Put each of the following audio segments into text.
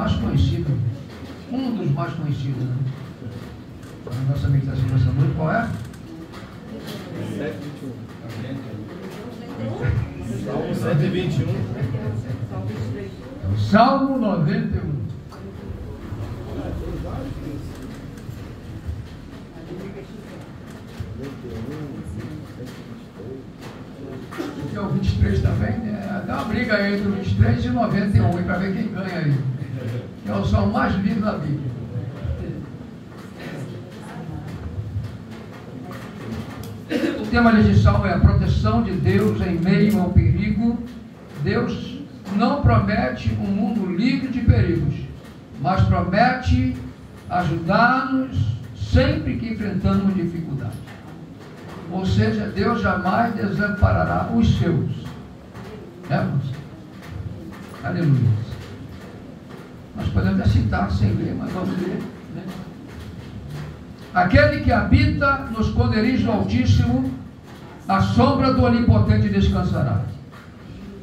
mais conhecido, um dos mais conhecidos, né? A nossa meditação dessa noite, qual é? 7:21. Salmo 121. Salmo 91. Aqui é o 23 também, né? Dá uma briga aí entre o 23 e o 91, para ver quem ganha aí. Que é o salmo mais lido da Bíblia. O tema desse salmo é a proteção de Deus em meio ao perigo. Deus não promete um mundo livre de perigos, mas promete ajudar-nos sempre que enfrentamos dificuldades. Ou seja, Deus jamais desamparará os seus. Irmãos? Aleluia. Nós podemos até citar sem ler, mas vamos ler, né? Aquele que habita no esconderijo do Altíssimo, a sombra do Onipotente descansará.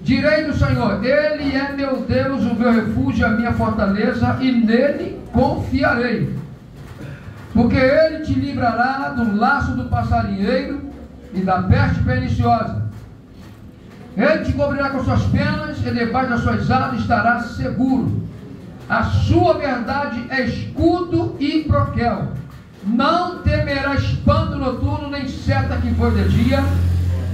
Direi do Senhor, Ele é meu Deus, o meu refúgio, a minha fortaleza, e nele confiarei. Porque Ele te livrará do laço do passarinheiro e da peste perniciosa. Ele te cobrirá com suas penas, e debaixo das suas asas estará seguro. A sua verdade é escudo e broquel. Não temerá espanto noturno, nem seta que voe de dia,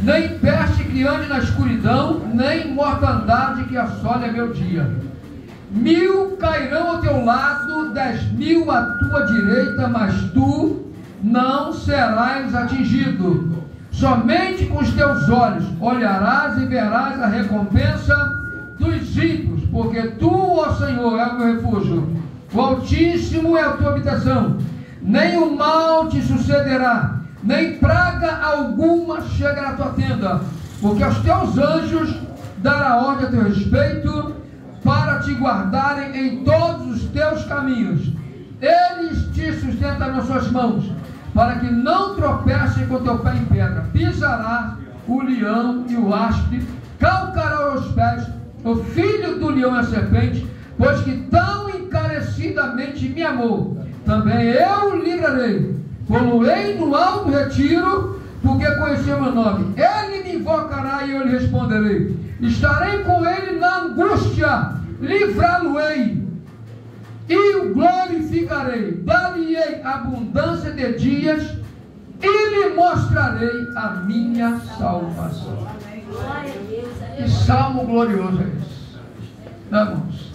nem peste que ande na escuridão, nem mortandade que assole meu dia. 1000 cairão ao teu lado, 10.000 à tua direita, mas tu não serás atingido. Somente com os teus olhos olharás e verás a recompensa dos ímpios, porque tu, ó Senhor, é o meu refúgio. O Altíssimo é a tua habitação. Nem o mal te sucederá, nem praga alguma chegará à tua tenda, porque aos teus anjos dará ordem a teu respeito, para te guardarem em todos os teus caminhos. Eles te sustentarão nas suas mãos, para que não tropecem com teu pé em pedra. Pisará o leão e o áspide, calcará os pés o filho do leão e a serpente, pois que tão encarecidamente me amou. Também eu o livrarei, pô-lo-ei no alto retiro, porque conheceu meu nome. Ele me invocará e eu lhe responderei. Estarei com ele na angústia, livrá-lo-ei e o glorificarei. Dar-lhe-ei abundância de dias e lhe mostrarei a minha salvação. Que salmo glorioso é esse, irmãos?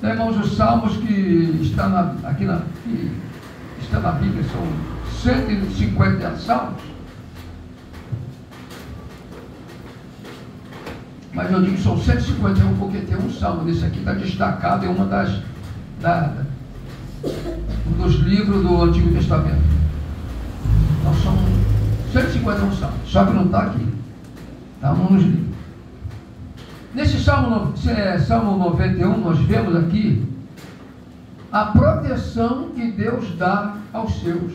Irmãos, os salmos que estão está na Bíblia são 150 salmos. Mas eu digo que são 151 porque tem um salmo desse aqui, está destacado em uma um dos livros do Antigo Testamento. Então são 151 salmos, só que não está aqui, está um nos livros. Nesse Salmo 91, nós vemos aqui a proteção que Deus dá aos seus,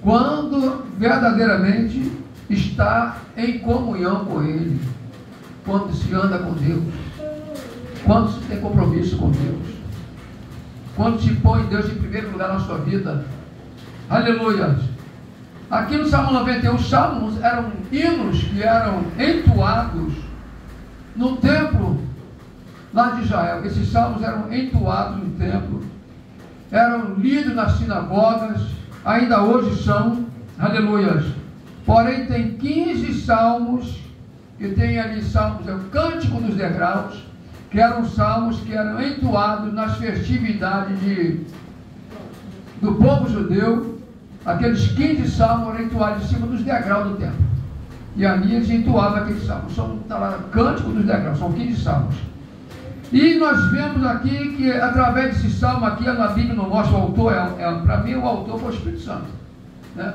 quando verdadeiramente está em comunhão com Ele, quando se anda com Deus, quando se tem compromisso com Deus, quando se põe Deus em primeiro lugar na sua vida. Aleluia! Aqui no Salmo 91, os salmos eram hinos que eram entoados no templo lá de Israel. Esses salmos eram entoados no templo, eram lidos nas sinagogas, ainda hoje são, aleluias. Porém tem 15 salmos, que tem ali salmos, é o Cântico dos Degraus, que eram salmos que eram entoados nas festividades do povo judeu. Aqueles 15 salmos eram entoados em cima dos degraus do templo. E ali eles entoavam aqueles salmos. Está lá, Cântico dos Degraus, são 15 salmos. E nós vemos aqui que através desse salmo aqui, na Bíblia não mostra o autor, para mim o autor foi o Espírito Santo, né?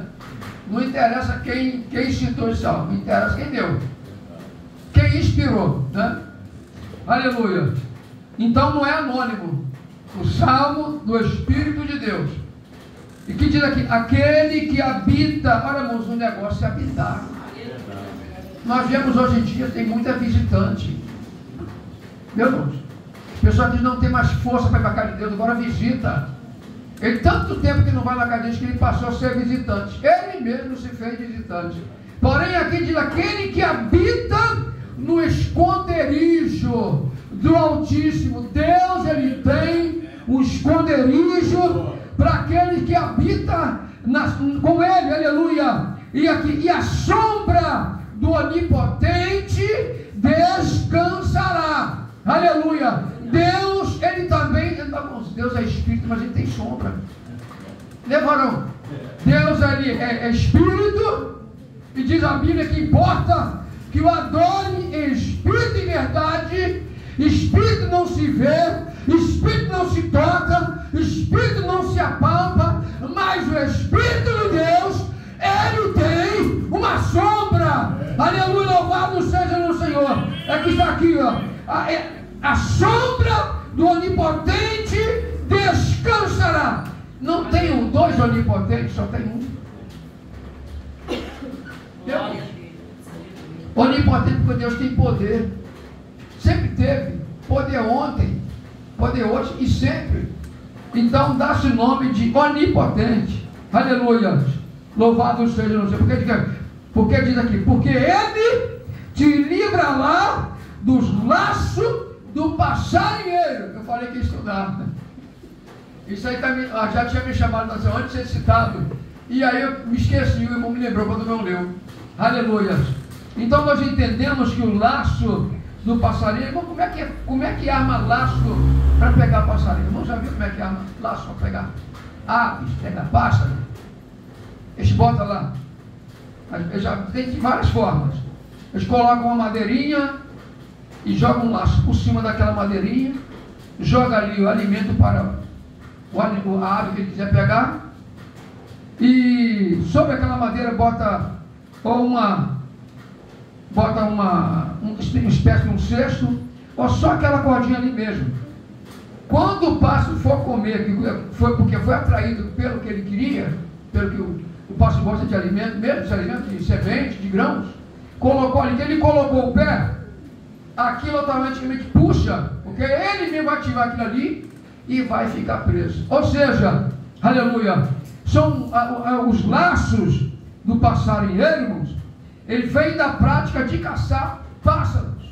Não interessa quem citou esse salmo, não interessa quem deu, quem inspirou, né? Aleluia. Então não é anônimo, o salmo do Espírito de Deus. E que diz aqui, aquele que habita, olha irmãos, o negócio é habitar. Nós vemos hoje em dia, tem muita visitante, meu irmãos, Pessoa que não tem mais força para ir para a casa de Deus, agora visita. Ele tanto tempo que não vai na casa de Deus que ele passou a ser visitante. Ele mesmo se fez visitante. Porém, aqui diz aquele que habita no esconderijo do Altíssimo. Deus, ele tem um esconderijo para aquele que habita com ele, aleluia. E aqui, e a sombra do Onipotente descansará, aleluia. Deus, ele também, Deus é Espírito, mas ele tem sombra, né, varão? Deus, ele é Espírito, e diz a Bíblia que importa que o adore em Espírito e verdade. Espírito não se vê, Espírito não se toca, Espírito não se apalpa, mas o Espírito de Deus, ele tem uma sombra, aleluia, louvado seja no Senhor. É que está aqui, ó, a sombra do Onipotente descansará. Não tem dois onipotentes, só tem um. Deus. Onipotente porque Deus tem poder. Sempre teve poder ontem, poder hoje e sempre. Então dá-se o nome de Onipotente. Aleluia. Louvado seja o Senhor. Porque diz aqui, porque ele te livrará dos laços do passarinheiro. Eu falei que ia estudar. Isso aí já tinha me chamado antes de ser citado. E aí eu me esqueci, o irmão me lembrou quando não leu. Aleluia. Então nós entendemos que o laço do passarinho, como é que arma laço para pegar passarinho? Irmão, já viu como é que arma laço para pegar aves, pegar pássaro? Eles botam lá. Tem de várias formas. Eles colocam uma madeirinha e jogam um laço por cima daquela madeirinha, joga ali o alimento para a ave que ele quiser pegar, e sobre aquela madeira bota uma espécie de um cesto, ou só aquela cordinha ali mesmo. Quando o pássaro for comer, porque foi atraído pelo que ele queria, pelo que o pássaro gosta de alimento, mesmo de alimento, de semente, de grãos, colocou ali, ele colocou o pé, aquilo automaticamente puxa, porque ele mesmo vai ativar aquilo ali e vai ficar preso. Ou seja, aleluia, são os laços do passarinheiro, irmãos. Ele vem da prática de caçar pássaros.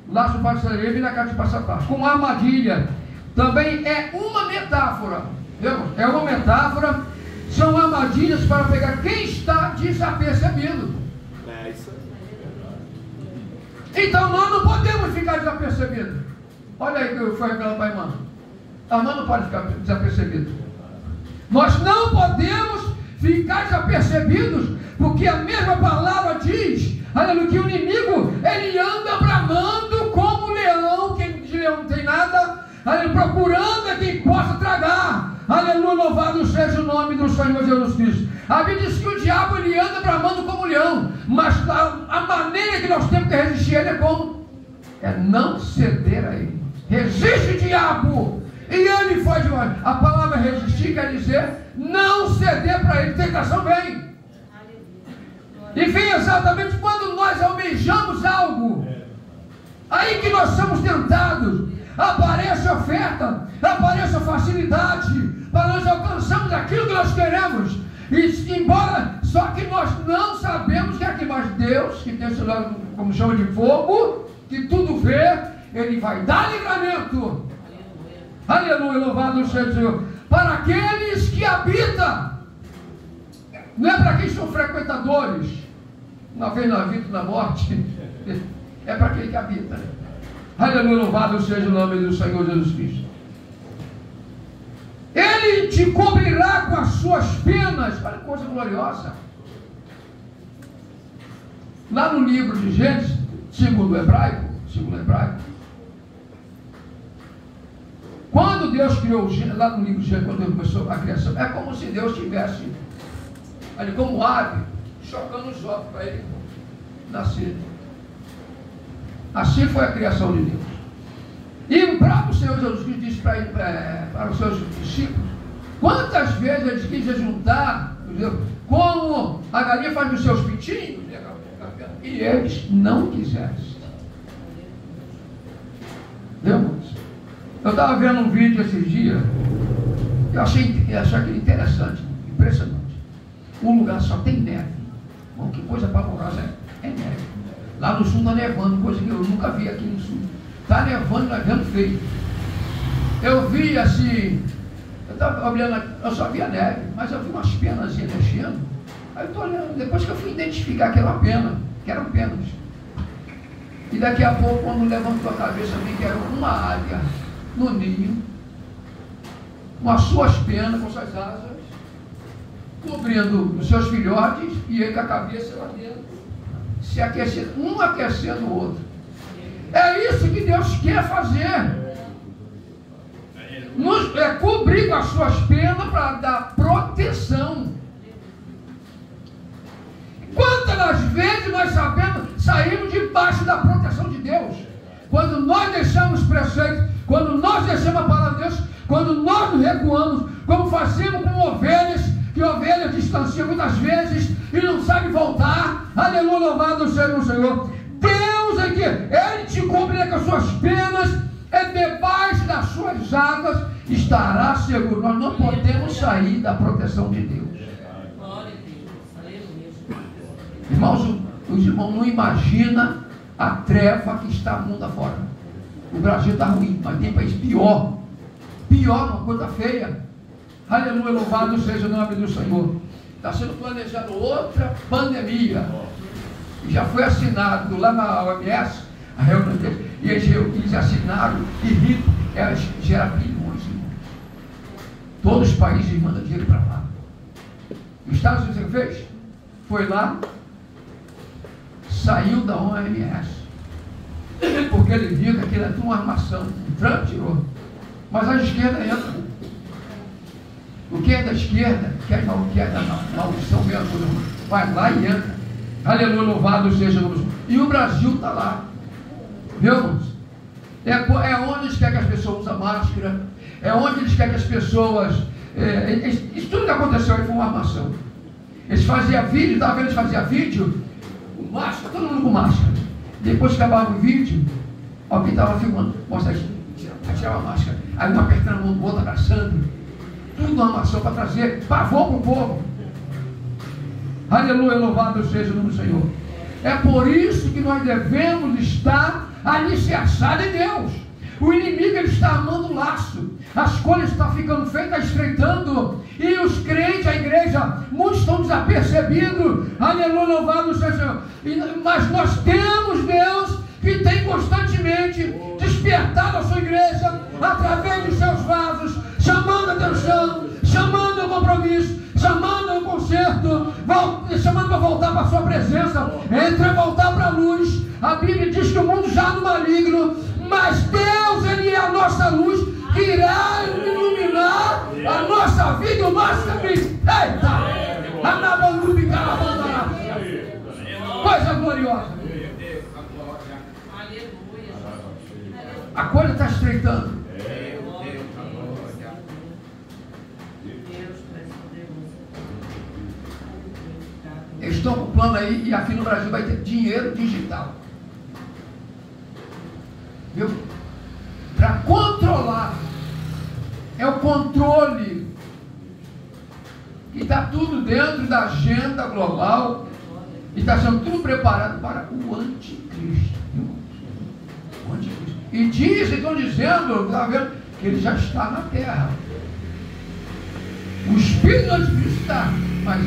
O laço do passarinheiro vem da prática de caçar pássaros. Com armadilha. Também é uma metáfora. Entendeu? É uma metáfora. São armadilhas para pegar quem está desapercebido. É isso aí. Então nós não podemos ficar desapercebidos. Olha aí que eu fui revelando para a irmã. A irmã não pode ficar desapercebida. Nós não podemos ficar desapercebidos, porque a mesma palavra diz, aleluia, que o inimigo, ele anda bramando como um leão, quem de leão não tem nada, aleluia, procurando a quem possa tragar. Aleluia, louvado seja o nome do Senhor Jesus Cristo. A Bíblia diz que o diabo, ele anda bramando como um leão, mas a maneira que nós temos que resistir a ele é como? É não ceder a ele. Resiste o diabo, e ele faz demais. A palavra resistir quer dizer não ceder para ele. Tentação vem. E vem exatamente quando nós almejamos algo. Aí que nós somos tentados. Aparece oferta, aparece facilidade para nós alcançarmos aquilo que nós queremos. E embora, só que nós não sabemos que é aqui, mas Deus, que tem esse lado, como chama de fogo, que tudo vê, ele vai dar livramento. Aleluia, louvado seja o Senhor. Para aqueles que habitam. Não é para quem são frequentadores, uma vez na vida e na morte. É para aquele que habita. Aleluia, louvado seja o nome do Senhor Jesus Cristo. Ele te cobrirá com as suas penas. Olha que coisa gloriosa. Lá no livro de Gênesis, segundo o hebraico, quando Deus criou o Gênesis, lá no livro de Gênesis, quando Deus começou a criação, é como se Deus tivesse ali como ave, chocando os ovos para ele nascer. Assim foi a criação de Deus. E o próprio Senhor Jesus Cristo disse para os seus discípulos, quantas vezes eles quis juntar, como a galinha faz nos seus pintinhos, e eles não quiseram. Entendeu? Eu estava vendo um vídeo esses dias, eu achei aquilo interessante, impressionante. Um lugar só tem neve. Bom, que coisa pavorosa é neve. Lá no sul está nevando, coisa que eu nunca vi aqui no sul. Está nevando feio. Eu vi assim, eu estava olhando, eu só via neve, mas eu vi umas penas mexendo. Aí eu estou olhando, depois que eu fui identificar que era uma pena, que eram penas. E daqui a pouco, quando levantou a cabeça, eu vi que era uma águia no ninho, com as suas penas, com suas asas, cobrindo os seus filhotes, e ele com a cabeça lá dentro, se aquecendo, um aquecendo o outro. É isso que Deus quer fazer. Cobrir com as suas penas para dar proteção. Quantas das vezes nós saímos debaixo da proteção de Deus? Quando nós deixamos os preceitos, quando nós deixamos a palavra de Deus, quando nós nos recuamos, como fazemos com ovelhas, que ovelhas distanciam muitas vezes e não sabe voltar. Aleluia, louvado seja o Senhor. Deus é que Ele te cobrirá com as suas penas, debaixo das suas asas estará seguro. Nós não podemos sair da proteção de Deus. Irmãos, os irmãos não imaginam a treva que está mundo afora. O Brasil está ruim, mas tem país pior. Pior, uma coisa feia. Aleluia, louvado seja o nome do Senhor. Está sendo planejado outra pandemia. E já foi assinado lá na OMS, a reunião deles, e eles assinaram e gera bilhões, irmãos. Todos os países mandam dinheiro para lá. Os Estados Unidos fez? Foi lá, saiu da OMS, porque ele viu que aquilo era uma armação. O Trump tirou, mas a esquerda entra. O que é da esquerda, que é da maldição mesmo, vai lá e entra. Aleluia, louvado seja o nome. E o Brasil está lá, viu, irmãos? É onde eles querem que as pessoas usem máscara, é onde eles querem que as pessoas. Isso tudo que aconteceu aí foi uma armação. Eles faziam vídeo, estava vendo, eles faziam vídeo, com máscara, todo mundo com máscara. Depois que acabava o vídeo, alguém estava filmando, mostra aí, tirava a máscara, aí um apertando a mão do outro, abraçando, tudo uma armação para trazer pavor para o povo. Aleluia, louvado seja o nome do Senhor. É por isso que nós devemos estar alicerçados em Deus. O inimigo ele está armando um laço, as coisas estão ficando feitas, estreitando, e os crentes, a igreja, muitos estão desapercebidos. Aleluia, louvado seja o Senhor. Mas nós temos Deus que tem constantemente despertado a sua igreja através dos seus vasos, chamando a atenção, chamando ao compromisso, chamando ao conserto, chamando para voltar para a sua presença, voltar para a luz. A Bíblia diz que o mundo já no maligno, mas Deus, Ele é a nossa luz, que irá iluminar a nossa vida e o nosso caminho. Eita! Coisa gloriosa. A coisa está estreitando. Eles estão com o plano aí, e aqui no Brasil vai ter dinheiro digital. Viu? Para controlar. É o controle. E está tudo dentro da agenda global. E está sendo tudo preparado para o anticristo. O anticristo. E estão dizendo, está vendo, que ele já está na terra. O espírito do anticristo está. Mas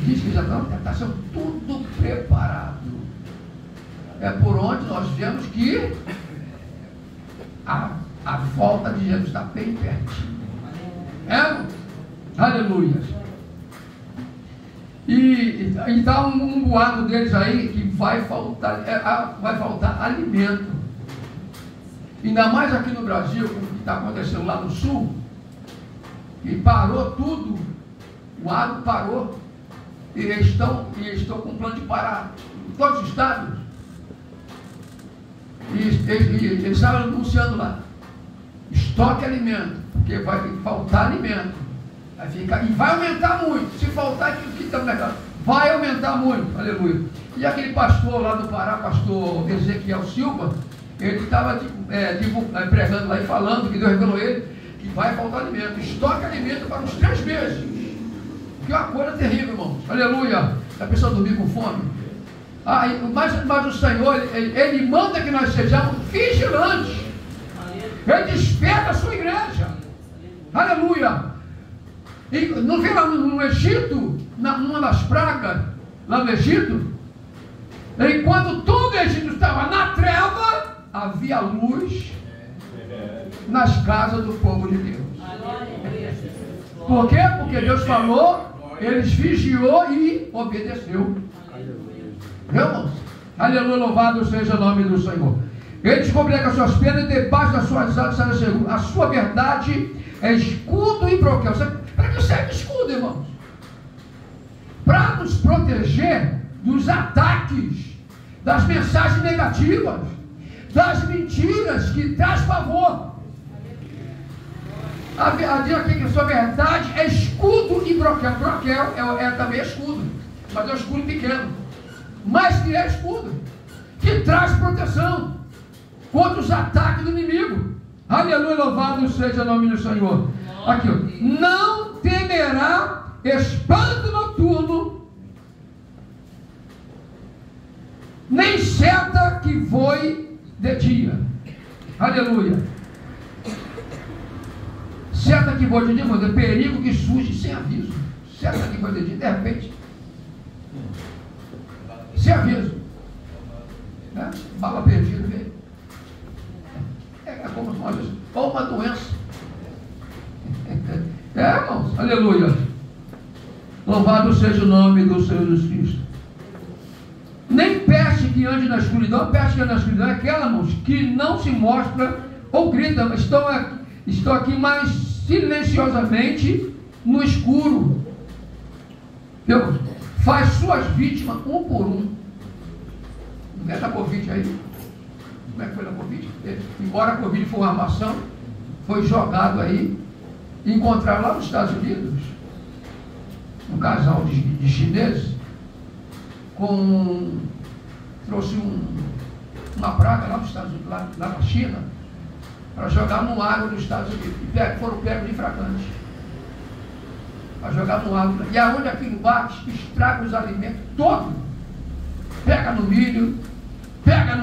diz que já está sendo tudo preparado. É por onde nós vemos que a volta de Jesus está bem pertinho. Aleluia. E dá um boato deles aí que vai faltar alimento. Ainda mais aqui no Brasil, como está acontecendo lá no sul, e parou tudo, o agro parou, e eles estão com um plano de parar em todos os estados. E eles estavam anunciando lá, estoque alimento, porque vai faltar alimento. E vai aumentar muito. Se faltar aquilo que está no mercado, vai aumentar muito. Aleluia. E aquele pastor lá do Pará, pastor Ezequiel Silva, ele estava pregando lá e falando que Deus revelou ele que vai faltar alimento. Estoque alimento para uns 3 meses. Que é uma coisa terrível, irmãos. Aleluia. A pessoa dormir com fome. Mas o Senhor, ele manda que nós sejamos vigilantes. Ele desperta a sua igreja. Aleluia. E não vê lá no Egito, numa das pragas, lá no Egito, enquanto todo o Egito estava na treva, havia luz nas casas do povo de Deus. Por quê? Porque Deus falou, eles vigiou e obedeceu. Irmãos, aleluia, louvado seja o nome do Senhor. Ele descobrirá que as suas penas e debaixo das suas asas será seguro. A sua verdade é escudo e broquel. Para que serve escudo, irmãos? Para nos proteger dos ataques, das mensagens negativas, das mentiras que traz pavor. Diz aqui que a sua verdade é escudo e broquel. Broquel é também escudo, mas é um escudo pequeno, mas que é escudo, que traz proteção contra os ataques do inimigo. Aleluia, louvado seja o nome do Senhor. Aqui, ó. Não temerá espanto noturno, nem seta que voe de dia. Aleluia. Seta que voe de dia, mas é perigo que surge sem aviso. Seta que voe de dia, de repente, sem aviso, né? Bala perdida, veio. É como uma doença. Irmãos, aleluia. Louvado seja o nome do Senhor Jesus Cristo. Nem peste que ande na escuridão. Peste que ande na escuridão é aquela, irmãos, que não se mostra ou grita. Estou aqui mais silenciosamente no escuro. Deus faz suas vítimas um por um. Não é da Covid aí? Como é que foi na Covid? Embora a Covid foi uma armação, foi jogado aí. Encontraram lá nos Estados Unidos um casal de chineses trouxe uma praga lá nos Estados Unidos, lá na China, para jogar no água dos Estados Unidos. E foram pegos de fragante para jogar no água. E aonde aquilo bate, estraga os alimentos todos. Pega no milho, pega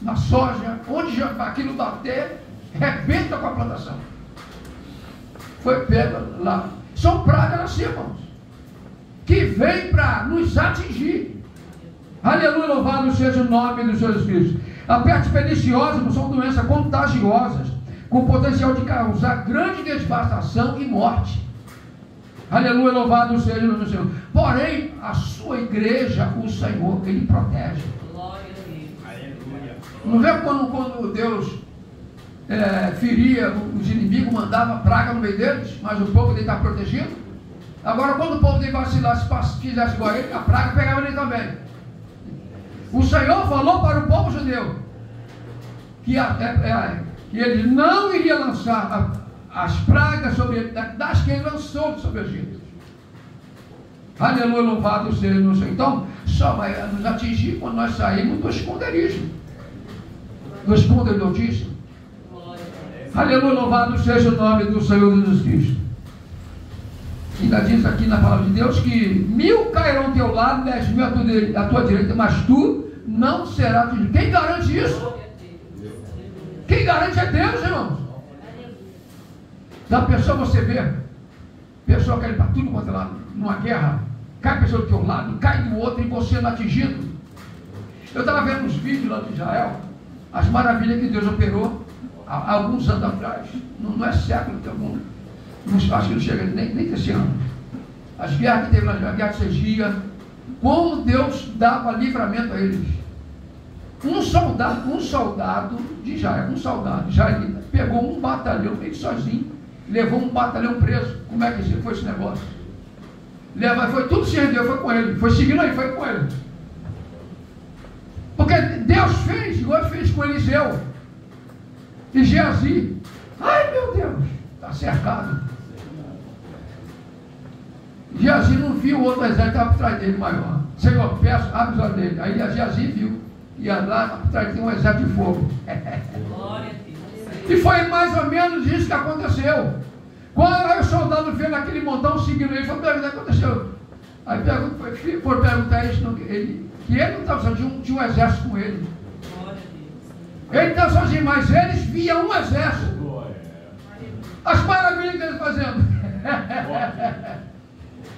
na soja, onde aquilo bater, rebenta com a plantação. Foi pego lá. São pragas assim, irmãos, que vem para nos atingir. Aleluia, louvado seja o nome do Senhor Jesus Cristo. A peste perniciosa são doenças contagiosas, com potencial de causar grande devastação e morte. Aleluia, louvado seja o nome do Senhor. Porém, a sua igreja, o Senhor, Ele protege. Não vê quando Deus feria os inimigos, mandava praga no meio deles, mas o povo dele está protegido? Agora, quando o povo dele vacilasse, fizesse igual a ele, a praga pegava ele também. O Senhor falou para o povo judeu que ele não iria lançar as pragas sobre ele, das que ele lançou sobre o Egito. Aleluia, louvado seja o Senhor. Então, só vai nos atingir quando nós saímos do esconderijo, do esconderijo do Altíssimo. Aleluia, louvado seja o nome do Senhor Jesus Cristo. Ainda diz aqui na palavra de Deus que 1000 cairão ao teu lado, 10.000 à tua direita, mas tu não serás atingido. Quem garante isso? Quem garante é Deus, irmãos. Da pessoa você vê, pessoa cai para tudo quanto é lado, numa guerra, cai a pessoa do teu lado, cai do outro e você não atingido. Eu estava vendo uns vídeos lá de Israel, as maravilhas que Deus operou há alguns anos atrás. Não é século que algum. Acho que não chega nem desse ano. As guerras que teve lá, a guerra de 6 dias, como Deus dava livramento a eles. Um soldado de Israel, israelita, pegou um batalhão, ele sozinho, levou um batalhão preso. Como é que foi esse negócio? Foi tudo se rendeu, foi com ele, foi seguindo aí, foi com ele. Porque Deus fez, igual fez com Eliseu e Geazi. Ai meu Deus, está cercado. Geazi não viu o outro exército que estava por trás dele maior. Senhor, peço, abre os olhos dele. Aí Geazi viu ia lá, atrás tinha um exército de fogo. E foi mais ou menos isso que aconteceu. Quando o soldado vendo aquele montão seguindo ele, falou: o que aconteceu? Aí foi perguntar isso, que ele não estava sozinho, tinha um exército com ele. Ele estava sozinho, mas eles viam um exército. As maravilhas que ele fazendo.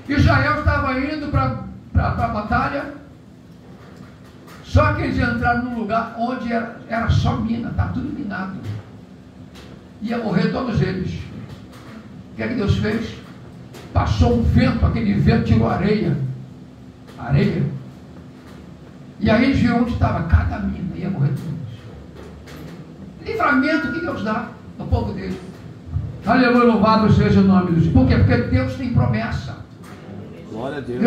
Israel estava indo para a batalha, só que eles entraram num lugar onde era só mina, estava tudo minado. Ia morrer todos eles. O que é que Deus fez? Passou um vento, aquele vento tirou areia. E aí eles viram onde estava cada mina, ia morrer todos. Livramento que Deus dá ao povo dele. Aleluia, louvado seja o nome de Deus. Por quê? Porque Deus tem promessa. Glória a Deus.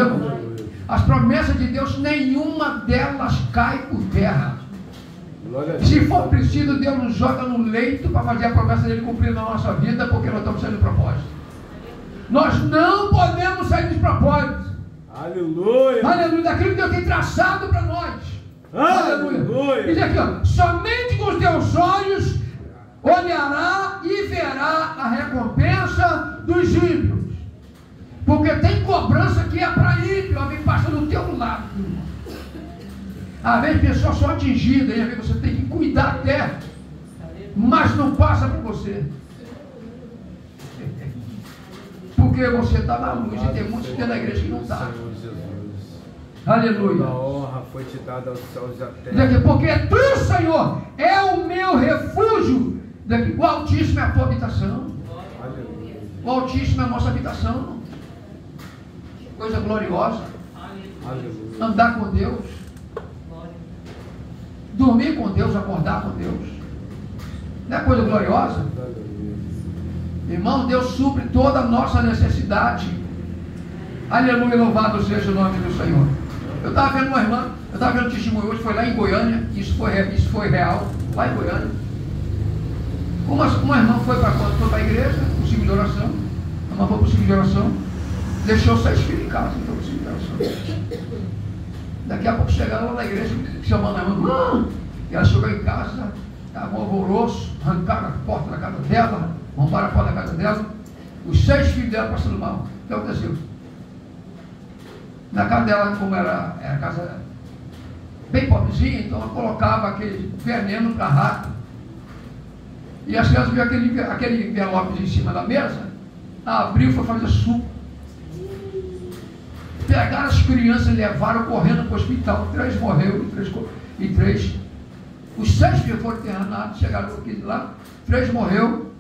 As promessas de Deus, nenhuma delas cai por terra. Se for preciso, Deus nos joga no leito para fazer a promessa dele cumprir na nossa vida, porque nós estamos saindo do propósito. Nós não podemos sair dos propósitos. Aleluia. Aleluia. Daquilo que Deus tem traçado para nós. Aleluia. Diz aqui, ó: somente com os teus olhos olhará e verá a recompensa dos ímpios. Porque tem cobrança que é para ímpio, alguém passa do teu lado. Às vezes a pessoa só atingida, e às vezes você tem que cuidar até, mas não passa por você. Porque você está na luz e tem muitos dentro da igreja que não está. Aleluia. A honra foi te dada aos céus e à terra. Porque tu, Senhor, é o meu refúgio. O Altíssimo é a tua habitação. Aleluia. O Altíssimo é a nossa habitação. Coisa gloriosa. Aleluia. Andar com Deus. Dormir com Deus, acordar com Deus. Não é coisa gloriosa? Irmão, Deus supre toda a nossa necessidade. Aleluia, louvado seja o nome do Senhor. Eu estava vendo uma irmã, eu estava vendo um testemunho hoje, foi lá em Goiânia, isso foi real, lá em Goiânia. Uma irmã foi para a igreja, para o ciclo de oração. A irmã foi para o ciclo de oração, deixou 6 filhos em casa, então, para o ciclo de oração. Daqui a pouco chegaram lá na igreja, chamando a irmã, e ela chegou em casa, estava um alvoroço, arrancaram a porta da casa dela, arrombaram a porta da casa dela, os 6 filhos dela passando mal. O que aconteceu? Na casa dela, como era casa bem pobrezinha, então ela colocava aquele veneno para rato. E as crianças viram aquele envelope em cima da mesa, abriu e foi fazer suco. Pegaram as crianças e levaram correndo para o hospital. 3 morreram e 3. Os 6 que foram internados, chegaram aqui lá, 3 morreu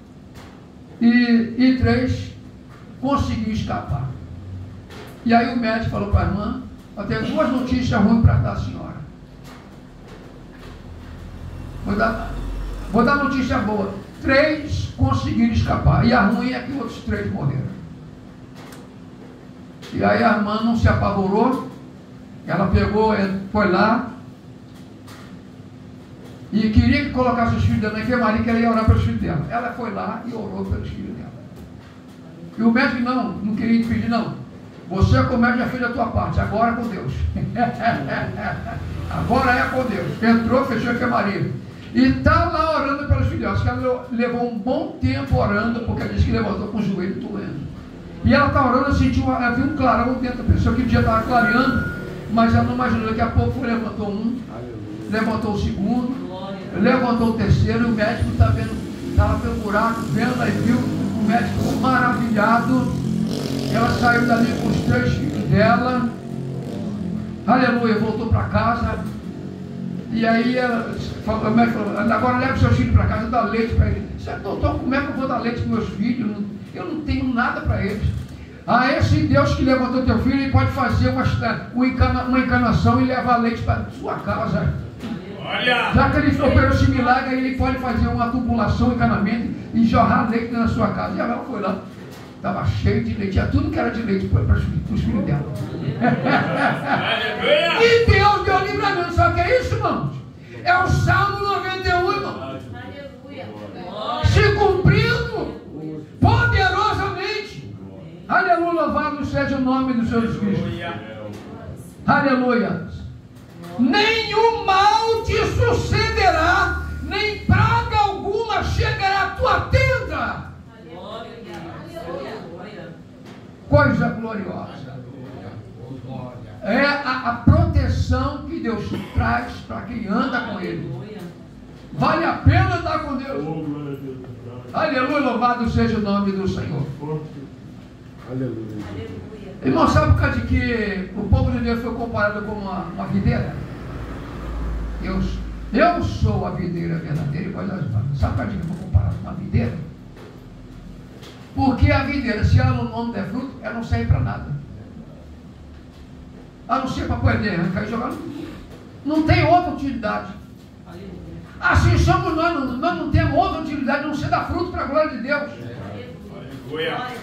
e 3 conseguiu escapar. E aí o médico falou para a irmã: eu tenho 2 notícias ruins para dar à senhora. Vou dar notícia boa. 3 conseguiram escapar. E a ruim é que outros 3 morreram. E aí a irmã não se apavorou. Ela pegou, foi lá e queria que colocasse os filhos dela na enfermaria, que ela ia orar pelos filhos dela. Ela foi lá e orou pelos filhos dela. E o médico não queria impedir, não. Você, como médico, já fez a tua parte, agora é com Deus. Agora é com Deus. Entrou, fechou a enfermaria. E está lá orando pelos filhos. Acho que ela levou um bom tempo orando, porque ela disse que levantou com o joelho doendo. E ela está orando, ela viu um clarão dentro da pessoa, que o dia estava clareando, mas ela não imaginou. Daqui a pouco levantou um, levantou o segundo, levantou o terceiro, e o médico está vendo, estava pelo buraco, vendo, aí viu o médico maravilhado. Ela saiu dali com os 3 filhos dela, aleluia, voltou para casa. E aí o médico falou: agora leva seus filhos para casa, dá leite para eles. Disse: doutor, como é que eu vou dar leite para meus filhos? Eu não tenho nada para eles. Ah, esse Deus que levantou teu filho, ele pode fazer uma encarnação e levar leite para sua casa. Olha! Já que ele operou esse milagre, ele pode fazer uma tubulação, um encanamento e jorrar leite na sua casa. E ela foi lá, estava cheio de leite, tinha tudo que era de leite para os filhos dela. E Deus deu livramento. Sabe o que é isso, irmãos? É o Salmo 91, irmão. Se cumprindo poderosamente. Aleluia, louvado seja o nome do Senhor Jesus Cristo. Aleluia. nenhum mal te sucederá, nem praga alguma chegará à tua tenda. Coisa gloriosa. É a proteção que Deus traz para quem anda com Ele. Vale a pena andar com Deus. Aleluia, louvado seja o nome do Senhor. Aleluia. Irmão, sabe por causa de que o povo de Deus foi comparado com uma videira? Eu sou a videira verdadeira e vós as varas. Sabe por causa de que foi comparado com uma videira? Porque a videira, se ela não der fruto, ela não serve para nada. A não ser para poder arrancar e jogar no mundo. Não tem outra utilidade. Assim somos nós não temos outra utilidade, não ser dar fruto para a glória de Deus.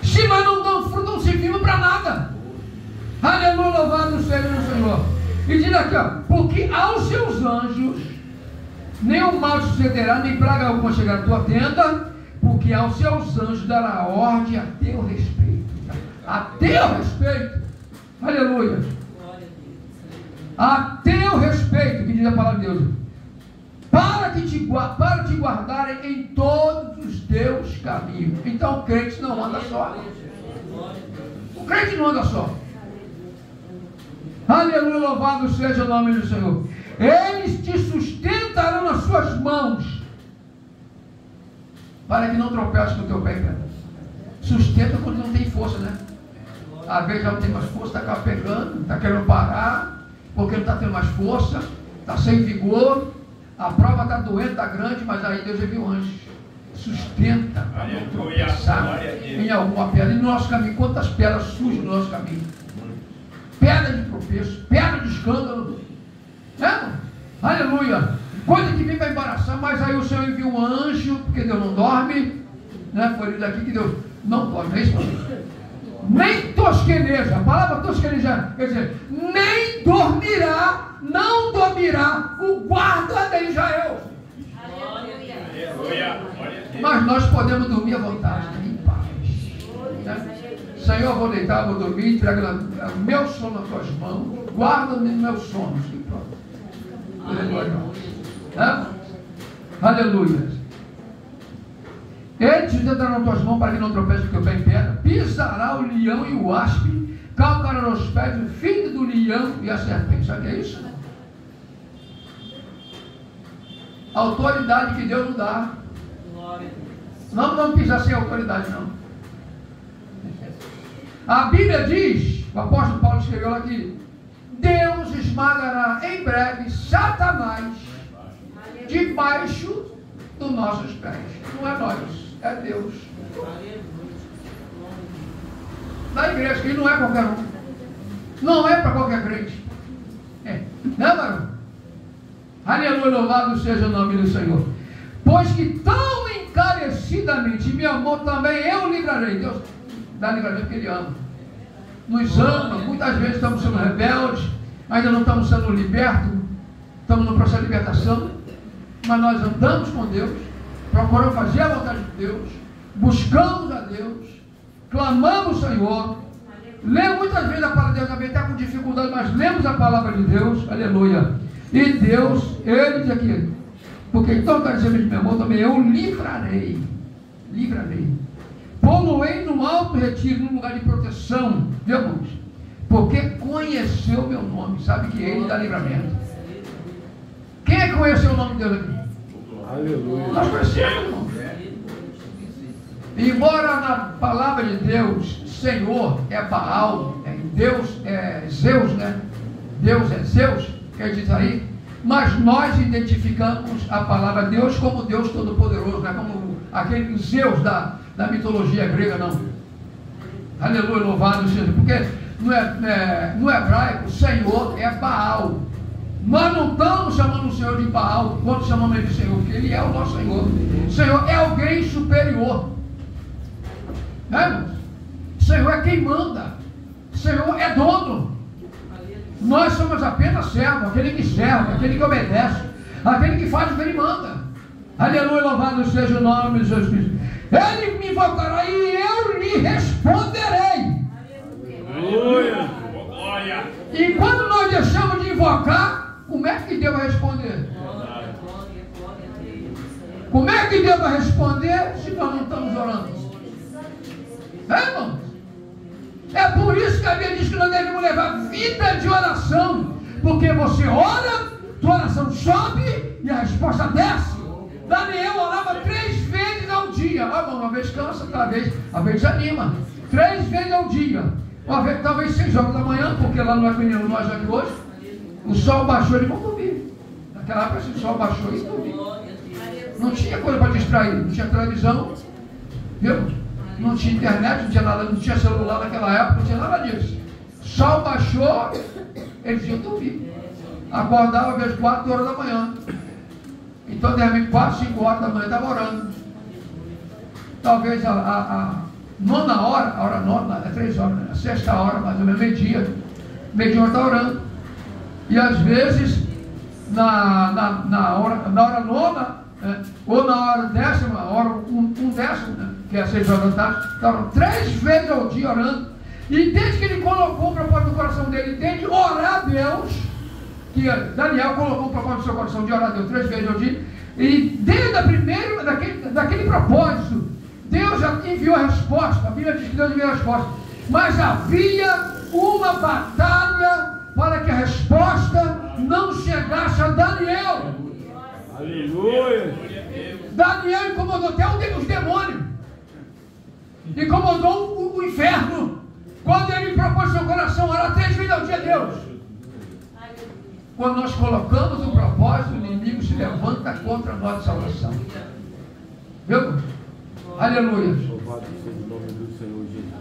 Se nós não damos fruto, não servimos para nada. Aleluia, louvado seja o Senhor. E diz aqui, ó, porque aos seus anjos nenhum mal te sucederá, nem praga alguma chegará à tua tenda, porque aos seus anjos dará ordem a teu respeito. A teu respeito. Aleluia. A teu respeito, que diz a palavra de Deus, para te guardarem em todos os teus caminhos. Então o crente não anda só. O crente não anda só. Aleluia, louvado seja o nome do Senhor. Eles te sustentarão nas suas mãos, para que não tropece com o teu pé em pedra. Sustenta quando não tem força, né? Às vezes já não tem mais força, está pegando, está querendo parar, porque não está tendo mais força, está sem vigor, a prova está doendo, está grande, mas aí Deus envia o anjo. Sustenta para não tropeçar em alguma pedra. E no nosso caminho, quantas pedras surgem no nosso caminho? Pedra de tropeço, pedra de escândalo. Aleluia. Coisa que vem para embaraçar, mas aí o Senhor envia um anjo, porque Deus não dorme. Né? Foi lido aqui que Deus não dorme, é isso? Nem tosqueneja, a palavra tosqueneja quer dizer, nem dormirá, não dormirá o guarda de Israel. Mas nós podemos dormir à vontade, em paz. Né? Senhor, vou deitar, vou dormir, entrega o meu sono nas tuas mãos, guarda-me nos meus sonhos. E pronto. Aleluia. Aleluia. Ele te sustentará nas tuas mãos para que não tropece o teu pé em pedra. Pisará o leão e o aspe, calcará nos pés o filho do leão e a serpente. Sabe o que é isso? A autoridade que Deus nos dá. Não vamos pisar sem autoridade, não. A Bíblia diz, o apóstolo Paulo escreveu lá que Deus esmagará em breve Satanás debaixo dos nossos pés. Não é nós, é Deus. Na igreja, que não é qualquer um. Não é para qualquer crente. Né, mano? Aleluia, louvado seja o nome do Senhor. Pois que tão encarecidamente me amou, também eu livrarei. Deus dá livramento porque Ele ama. Nos ama. Muitas vezes estamos sendo rebeldes, ainda não estamos sendo libertos, estamos no processo de libertação, mas nós andamos com Deus, procuramos fazer a vontade de Deus, buscamos a Deus, clamamos o Senhor, lemos muitas vezes a palavra de Deus, também está com dificuldade, mas lemos a palavra de Deus, aleluia. E Deus, Ele diz aqui, porque então está dizendo de meu amor, também eu livrarei. Pô-lo-ei no alto retiro, num lugar de proteção, viu, irmãos? Porque conheceu meu nome, sabe que Ele dá livramento. Quem é que conheceu o nome de Deus aqui? Aleluia. Nós conhecemos, irmãos. Embora na palavra de Deus, Senhor é Baal, Deus é Zeus, né? Deus é Zeus, que diz aí, mas nós identificamos a palavra Deus como Deus Todo-Poderoso, não é como aquele Zeus da mitologia grega, não. Aleluia, louvado seja, porque no hebraico, Senhor é Baal. Nós não estamos chamando o Senhor de Baal quando chamamos Ele de Senhor, porque Ele é o nosso Senhor. O Senhor é alguém superior. Né, irmãos? O Senhor é quem manda. O Senhor é dono. Nós somos apenas servos, aquele que serve, aquele que obedece, aquele que faz o que Ele manda. Aleluia, louvado seja o nome de Jesus Cristo. Ele me invocará e eu lhe responderei. Aleluia. E quando nós deixamos de invocar, como é que Deus vai responder? Como é que Deus vai responder se nós não estamos orando? Irmãos? É por isso que a Bíblia diz que nós devemos levar vida de oração, porque você ora, tua oração sobe e a resposta desce. Daniel orava 3 vezes ao dia. Uma vez cansa, outra vez, às vezes anima. 3 vezes ao dia. Uma vez, talvez 6 horas da manhã, porque lá não é que nós aqui hoje. O sol baixou, eles vão dormir. Naquela época, o sol baixou e dormir. Não tinha coisa para distrair, não tinha televisão, viu? Não tinha internet, não tinha nada, não tinha celular naquela época, não tinha nada disso. Sol baixou, eles iam dormir. Acordava às vezes 4 horas da manhã. Então, de repente, 4, 5 horas da manhã estava orando. Talvez a nona hora, a hora nona, é 3 horas, né? A sexta hora, mais ou menos, meio-dia está orando. E às vezes, na hora nona, ou na hora décima, hora um décimo, né? Que é 6 horas da tarde, está orando 3 vezes ao dia orando. E desde que ele colocou o propósito no coração dele, de orar a Deus, que Daniel colocou o propósito no seu coração de orar a Deus 3 vezes ao dia, e desde a primeira, daquele propósito, Deus já enviou a resposta. A Bíblia diz que Deus enviou a resposta, mas havia uma batalha para que a resposta não chegasse a Daniel. Aleluia! Daniel incomodou até os demônios, incomodou o inferno, quando ele propôs seu coração orar 3 vezes ao dia a Deus. Quando nós colocamos o propósito, o inimigo se levanta contra a nossa salvação. Viu? Aleluia.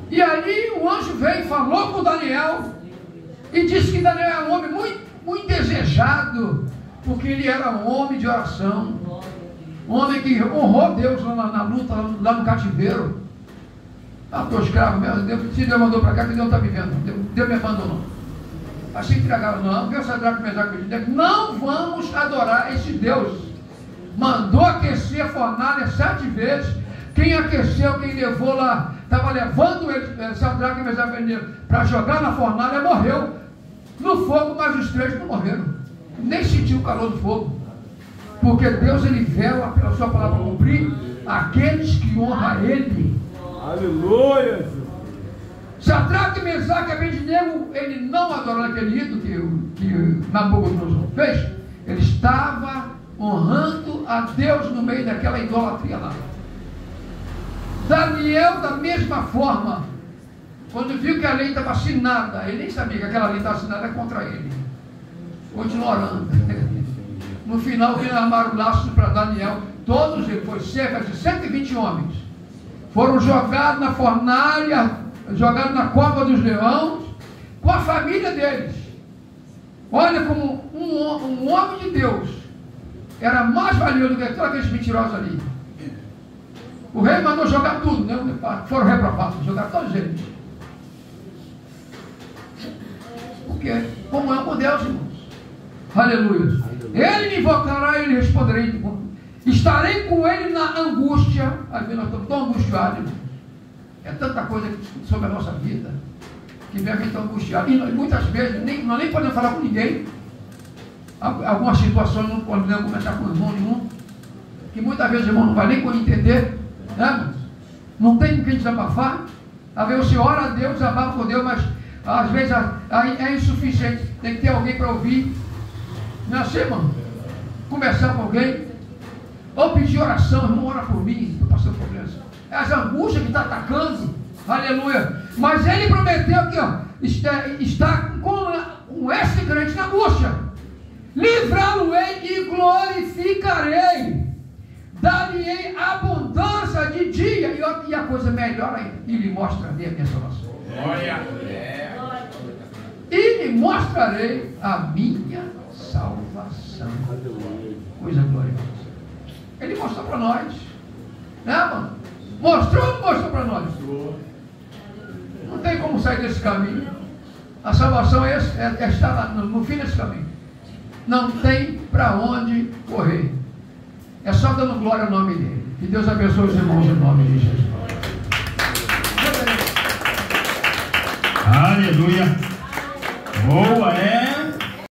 E ali o anjo veio e falou com Daniel e disse que Daniel era um homem muito, muito desejado, porque ele era um homem de oração, um homem que honrou Deus lá na luta, lá no cativeiro. Estou escravo mesmo, se Deus mandou para cá, que Deus está me vendo. Deus me abandonou. Assim entregaram, não, Deus Sadraque, Mesaque e Abednego, não vamos adorar esse Deus. Mandou aquecer a fornalha 7 vezes. Quem aqueceu, quem levou lá, estava levando ele, Sadraque, Mesaque e Abednego, para jogar na fornalha, morreu no fogo, mas os 3 não morreram. Nem sentiu o calor do fogo. Porque Deus, ele vela pela sua palavra cumprir aqueles que honram Ele. Aleluia! Sadraque, Mesaque e Abednego, ele não adorou aquele ídolo que Nabucodonosor fez. Ele estava honrando a Deus no meio daquela idolatria lá. Daniel, da mesma forma, quando viu que a lei estava assinada, ele nem sabia que aquela lei estava assinada contra ele. Continuou orando. No final, eles armaram laços para Daniel. Todos eles, foi cerca de 120 homens, foram jogados na fornalha, jogados na cova dos leões, com a família deles. Olha como um homem de Deus era mais valioso do que todos aqueles mentirosos ali. O rei mandou jogar tudo, né? Foram reprovados, jogaram todos eles. Porque comunhão com Deus, irmãos. Aleluia. Ele me invocará e ele responderei. Estarei com ele na angústia. Às vezes nós estamos tão angustiados, irmãos. É tanta coisa sobre a nossa vida que vem a gente tão angustiado. E nós, muitas vezes nós nem podemos falar com ninguém. Algumas situações não podemos comentar com o irmão nenhum. Que muitas vezes o irmão não vai nem entender. Né? Não tem com quem desabafar. Às vezes você ora a Deus, desabafa com Deus, mas às vezes é insuficiente. Tem que ter alguém para ouvir. Não é assim, irmão? Conversar com alguém. Ou pedir oração, irmão, ora por mim, estou passando problemas. É as angústias que está atacando. Aleluia. Mas ele prometeu que está com esse crente na angústia. Livrá-lo-ei e glorificarei. Dar-lhe-ei abundância de dia. E a coisa melhor ainda. E lhe mostrarei a minha salvação. Glória. E lhe mostrarei a minha salvação. Coisa gloriosa. Ele mostrou para nós. Né, mano? Mostrou ou não mostrou para nós? Não tem como sair desse caminho. A salvação é estar no fim desse caminho. Não tem para onde correr. É só dando glória ao nome dele. Que Deus abençoe os irmãos em nome de Jesus. Aleluia. Boa,